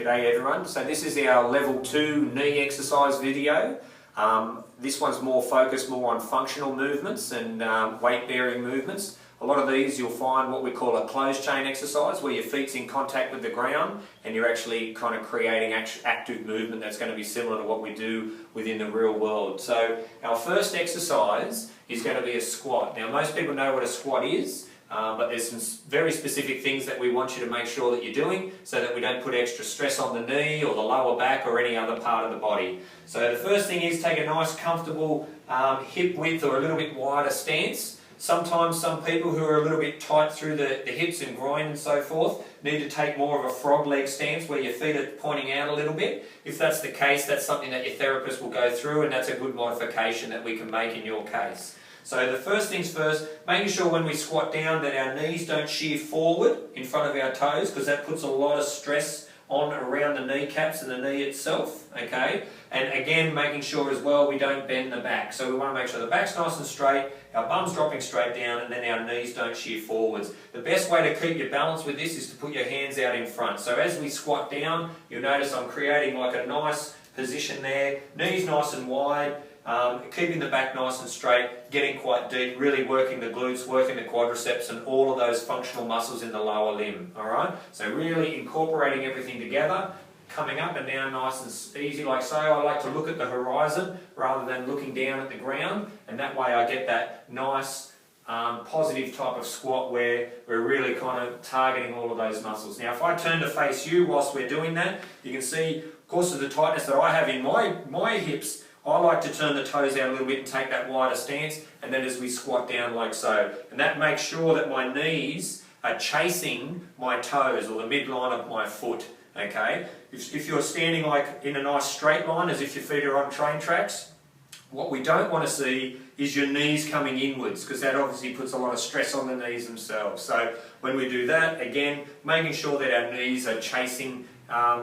G'day everyone. So this is our level 2 knee exercise video. This one's more focused more on functional movements and weight bearing movements. A lot of these you'll find what we call a closed chain exercise, where your feet's in contact with the ground and you're actually kind of creating active movement that's going to be similar to what we do within the real world. So our first exercise is going to be a squat. Now most people know what a squat is. But there's some very specific things that we want you to make sure that you're doing so that we don't put extra stress on the knee or the lower back or any other part of the body. So the first thing is take a nice comfortable hip width or a little bit wider stance. Sometimes some people who are a little bit tight through the hips and groin and so forth need to take more of a frog leg stance where your feet are pointing out a little bit. If that's the case, that's something that your therapist will go through, and that's a good modification that we can make in your case. So the first things first, making sure when we squat down that our knees don't shear forward in front of our toes, because that puts a lot of stress on around the kneecaps and the knee itself, okay? And again, making sure as well we don't bend the back. So we want to make sure the back's nice and straight, our bum's dropping straight down, and then our knees don't shear forwards. The best way to keep your balance with this is to put your hands out in front. So as we squat down, you'll notice I'm creating like a nice position there, knees nice and wide, keeping the back nice and straight, getting quite deep, really working the glutes, working the quadriceps and all of those functional muscles in the lower limb, alright? So really incorporating everything together, coming up and down nice and easy like so. I like to look at the horizon rather than looking down at the ground, and that way I get that nice positive type of squat where we're really kind of targeting all of those muscles. Now if I turn to face you whilst we're doing that, you can see, of course, of the tightness that I have in my hips, I like to turn the toes out a little bit and take that wider stance, and then as we squat down like so. And that makes sure that my knees are chasing my toes or the midline of my foot, okay? If you're standing like in a nice straight line as if your feet are on train tracks, what we don't want to see is your knees coming inwards, because that obviously puts a lot of stress on the knees themselves. So when we do that, again, making sure that our knees are chasing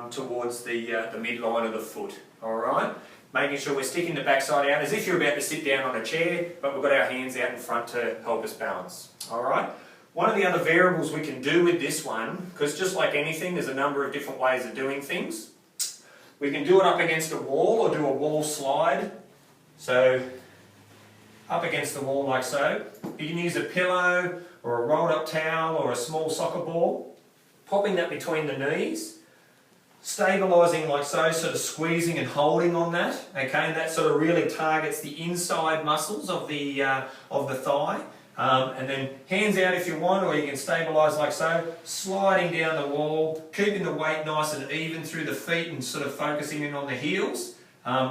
towards the midline of the foot, alright? Making sure we're sticking the backside out as if you're about to sit down on a chair, but we've got our hands out in front to help us balance. Alright? One of the other variables we can do with this one, because just like anything, there's a number of different ways of doing things. We can do it up against a wall or do a wall slide. So, up against the wall like so. You can use a pillow or a rolled up towel or a small soccer ball, popping that between the knees. Stabilising like so, sort of squeezing and holding on that, okay, and that sort of really targets the inside muscles of the thigh. And then hands out if you want, or you can stabilise like so, sliding down the wall, keeping the weight nice and even through the feet and sort of focusing in on the heels,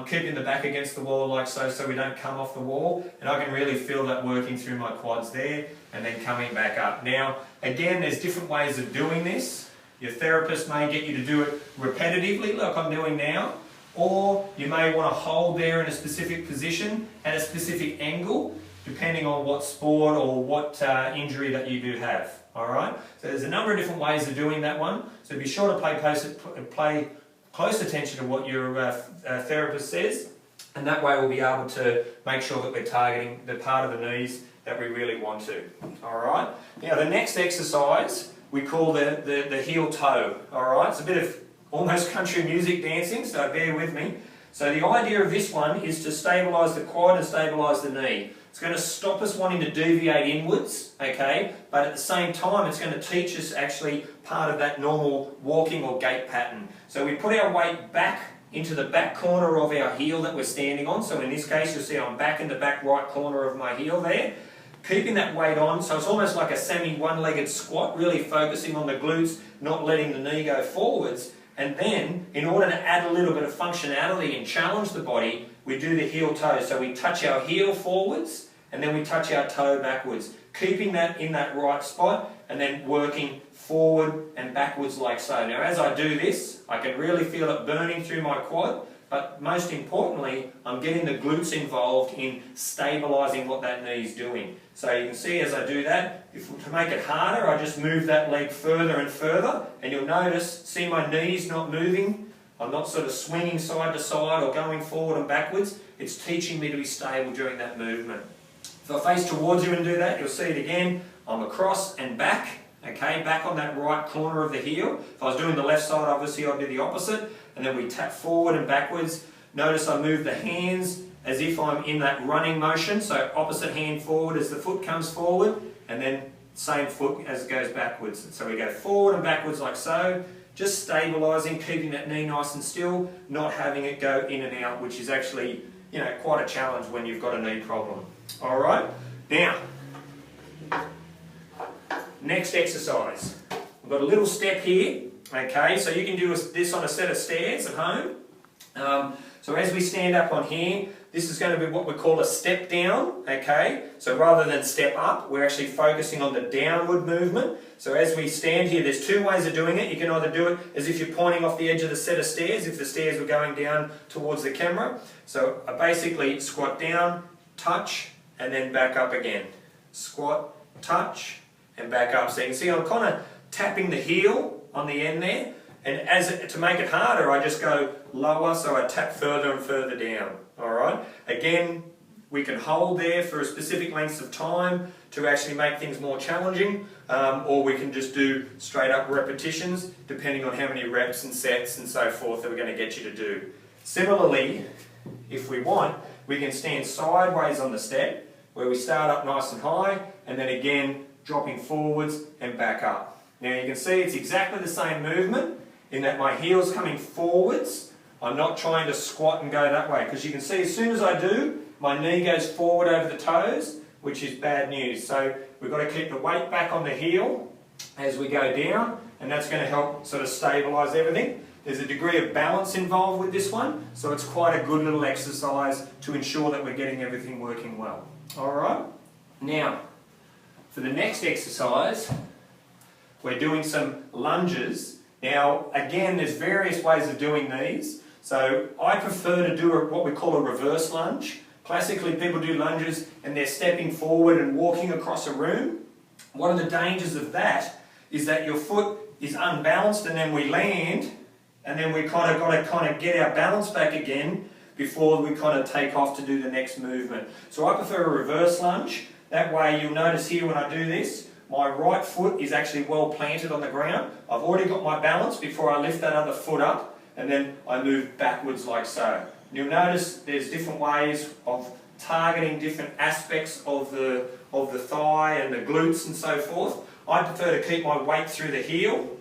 keeping the back against the wall like so, so we don't come off the wall. And I can really feel that working through my quads there, and then coming back up. Now, again, there's different ways of doing this. Your therapist may get you to do it repetitively, like I'm doing now, or you may want to hold there in a specific position at a specific angle, depending on what sport or what injury that you do have. Alright? So there's a number of different ways of doing that one, so be sure to pay close attention to what your therapist says, and that way we'll be able to make sure that we're targeting the part of the knees that we really want to. Alright? Now the next exercise we call the heel toe, alright? It's a bit of almost country music dancing, so bear with me. So the idea of this one is to stabilise the quad and stabilise the knee. It's going to stop us wanting to deviate inwards, okay? But at the same time, it's going to teach us actually part of that normal walking or gait pattern. So we put our weight back into the back corner of our heel that we're standing on. So in this case, you'll see I'm back in the back right corner of my heel there. Keeping that weight on, so it's almost like a semi-one-legged squat, really focusing on the glutes, not letting the knee go forwards. And then, in order to add a little bit of functionality and challenge the body, we do the heel toe. So we touch our heel forwards, and then we touch our toe backwards. Keeping that in that right spot, and then working forward and backwards like so. Now as I do this, I can really feel it burning through my quad, but most importantly, I'm getting the glutes involved in stabilising what that knee is doing. So you can see as I do that, to make it harder, I just move that leg further and further, and you'll notice, see my knees not moving? I'm not sort of swinging side to side or going forward and backwards. It's teaching me to be stable during that movement. If I face towards you and do that, you'll see it again. I'm across and back, okay, back on that right corner of the heel. If I was doing the left side, obviously I'd do the opposite, and then we tap forward and backwards. Notice I move the hands as if I'm in that running motion, so opposite hand forward as the foot comes forward, and then same foot as it goes backwards. So we go forward and backwards like so, just stabilising, keeping that knee nice and still, not having it go in and out, which is actually, you know, quite a challenge when you've got a knee problem. All right, now, next exercise. We've got a little step here, okay, so you can do this on a set of stairs at home. So as we stand up on here, this is going to be what we call a step down, okay? So rather than step up, we're actually focusing on the downward movement. So as we stand here, there's two ways of doing it. You can either do it as if you're pointing off the edge of the set of stairs, if the stairs were going down towards the camera. So I basically squat down, touch, and then back up again. Squat, touch, and back up. So you can see I'm kind of tapping the heel on the end there. And to make it harder, I just go lower, so I tap further and further down. Alright? Again, we can hold there for a specific length of time to actually make things more challenging, or we can just do straight up repetitions, depending on how many reps and sets and so forth that we're going to get you to do. Similarly, if we want, we can stand sideways on the step, where we start up nice and high, and then again, dropping forwards and back up. Now you can see it's exactly the same movement, in that my heel's coming forwards. I'm not trying to squat and go that way, because you can see as soon as I do, my knee goes forward over the toes, which is bad news. So we've got to keep the weight back on the heel as we go down, and that's going to help sort of stabilise everything. There's a degree of balance involved with this one, so it's quite a good little exercise to ensure that we're getting everything working well. Alright, now for the next exercise, we're doing some lunges. Now, again, there's various ways of doing these. So I prefer to do what we call a reverse lunge. Classically, people do lunges and they're stepping forward and walking across a room. One of the dangers of that is that your foot is unbalanced and then we land, and then we got to get our balance back again before we kind of take off to do the next movement. So I prefer a reverse lunge. That way you'll notice here when I do this, my right foot is actually well planted on the ground. I've already got my balance before I lift that other foot up, and then I move backwards like so. You'll notice there's different ways of targeting different aspects of the thigh and the glutes and so forth. I prefer to keep my weight through the heel,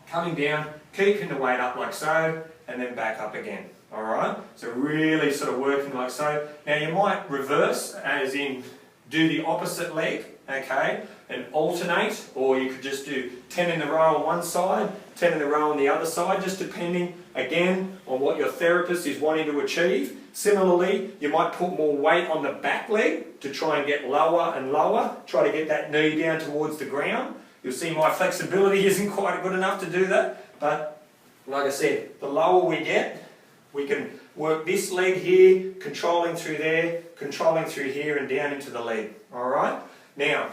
coming down, keeping the weight up like so, and then back up again. Alright? So really sort of working like so. Now you might reverse, as in do the opposite leg, okay, and alternate, or you could just do 10 in a row on one side, 10 in a row on the other side, just depending, again, on what your therapist is wanting to achieve. Similarly, you might put more weight on the back leg to try and get lower and lower, try to get that knee down towards the ground. You'll see my flexibility isn't quite good enough to do that, but like I said, the lower we get, we can work this leg here, controlling through there, controlling through here and down into the leg. Alright? Now,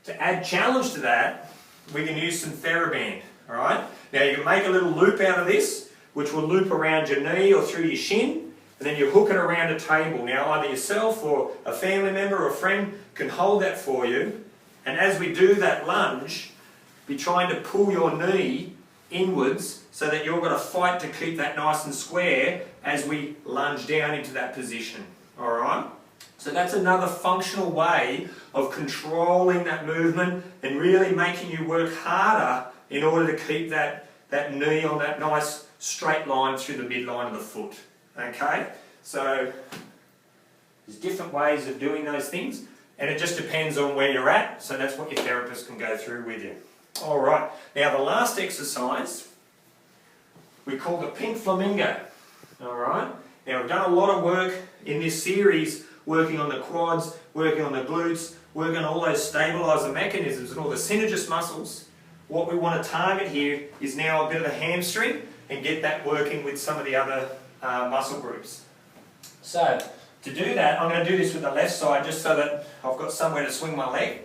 to add challenge to that, we can use some TheraBand. Alright? Now you can make a little loop out of this, which will loop around your knee or through your shin, and then you hook it around a table. Now either yourself or a family member or a friend can hold that for you, and as we do that lunge, be trying to pull your knee inwards so that you're going to fight to keep that nice and square as we lunge down into that position. Alright? So that's another functional way of controlling that movement and really making you work harder in order to keep that knee on that nice straight line through the midline of the foot. Okay? So there's different ways of doing those things, and it just depends on where you're at, so that's what your therapist can go through with you. Alright, now the last exercise we call the pink flamingo. Alright, now we've done a lot of work in this series working on the quads, working on the glutes, working on all those stabiliser mechanisms and all the synergist muscles. What we want to target here is now a bit of the hamstring and get that working with some of the other muscle groups. So, to do that, I'm going to do this with the left side just so that I've got somewhere to swing my leg.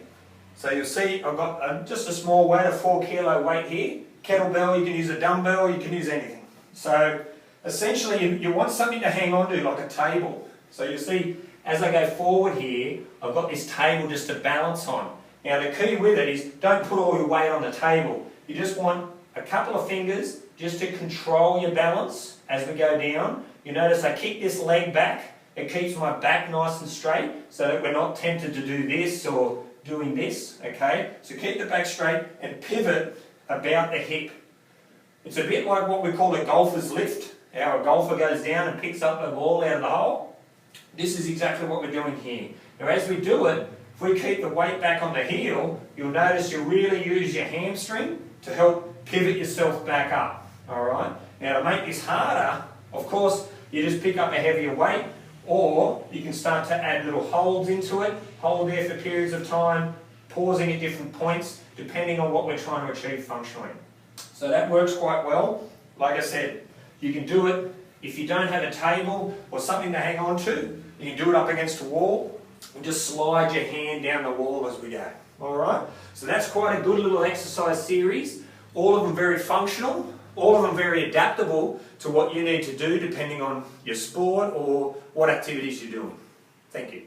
So you'll see I've got just a small weight, a 4 kilo weight here. Kettlebell, you can use a dumbbell, you can use anything. So essentially you want something to hang on to, like a table. So you'll see as I go forward here, I've got this table just to balance on. Now the key with it is don't put all your weight on the table. You just want a couple of fingers just to control your balance as we go down. You notice I kick this leg back. It keeps my back nice and straight so that we're not tempted to do this or doing this, okay? So keep the back straight and pivot about the hip. It's a bit like what we call a golfer's lift. How a golfer goes down and picks up the ball out of the hole. This is exactly what we're doing here. Now as we do it, if we keep the weight back on the heel, you'll notice you really use your hamstring to help pivot yourself back up, alright? Now to make this harder, of course, you just pick up a heavier weight, or you can start to add little holds into it, hold there for periods of time, pausing at different points, depending on what we're trying to achieve functionally. So that works quite well. Like I said, you can do it if you don't have a table or something to hang on to. You can do it up against a wall and just slide your hand down the wall as we go. Alright? So that's quite a good little exercise series. All of them very functional, all of them very adaptable to what you need to do depending on your sport or what activities you're doing. Thank you.